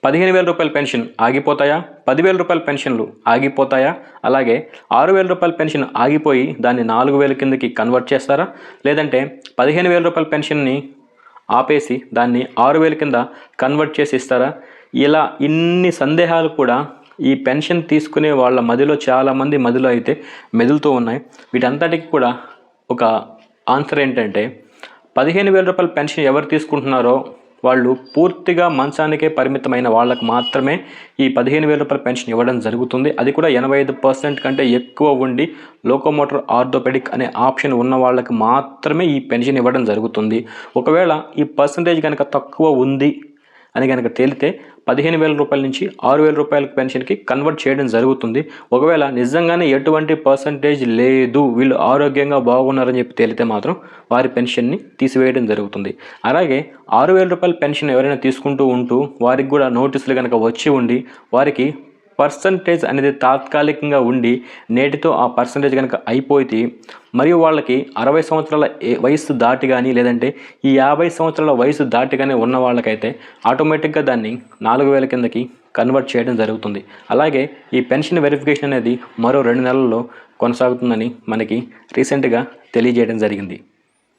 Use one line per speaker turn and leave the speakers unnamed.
15,000 pension ఆగిపోతాయా? 10,000 పెన్షన్లు ఆగిపోతాయా? అలాగే 6,000 pension ఆగిపోయి దాన్ని 4,000 కిందకి కన్వర్ట్ చేస్తారా? లేదంటే 15,000 పెన్షన్ని ఆపేసి దాన్ని 6,000 కింద కన్వర్ట్ చేసి ఇస్తారా? ఇలా ఇన్ని సందేహాలు కూడా ఈ పెన్షన్ తీసుకునే వాళ్ళ మదిలో, చాలామంది మదిలో అయితే మెదులుతూ ఉన్నాయి. వీటంతటికి కూడా ఒక ఆన్సర్ ఏంటంటే 15,000 పెన్షన్ ఎవరు తీసుకుంటున్నారో వాళ్ళు పూర్తిగా మంచానికే పరిమితమైన వాళ్ళకు మాత్రమే ఈ 15,000 పెన్షన్ ఇవ్వడం జరుగుతుంది. అది కూడా 85% కంటే ఎక్కువ ఉండి లోకోమోటర్ ఆర్థోపెడిక్ అనే ఆప్షన్ ఉన్న వాళ్ళకి మాత్రమే ఈ పెన్షన్ ఇవ్వడం జరుగుతుంది. ఒకవేళ ఈ పర్సంటేజ్ కనుక తక్కువ ఉంది అని కనుక తేలితే 15,000 నుంచి 6,000 పెన్షన్కి కన్వర్ట్ చేయడం జరుగుతుంది. ఒకవేళ నిజంగానే ఎటువంటి పర్సంటేజ్ లేదు, వీళ్ళు ఆరోగ్యంగా బాగున్నారని చెప్పి తేలితే మాత్రం వారి పెన్షన్ని తీసివేయడం జరుగుతుంది. అలాగే 6,000 పెన్షన్ ఎవరైనా తీసుకుంటూ ఉంటూ వారికి కూడా నోటీసులు కనుక వచ్చి ఉండి వారికి పర్సంటేజ్ అనేది తాత్కాలికంగా ఉండి నేటితో ఆ పర్సంటేజ్ కనుక అయిపోతే మరియు వాళ్ళకి 60 సంవత్సరాల వయసు దాటి కానీ లేదంటే ఈ 50 సంవత్సరాల వయసు దాటి కానీ ఉన్న వాళ్ళకైతే ఆటోమేటిక్గా దాన్ని 4,000 కిందకి కన్వర్ట్ చేయడం జరుగుతుంది. అలాగే ఈ పెన్షన్ వెరిఫికేషన్ అనేది మరో 2 నెలల్లో కొనసాగుతుందని మనకి రీసెంట్గా తెలియజేయడం జరిగింది.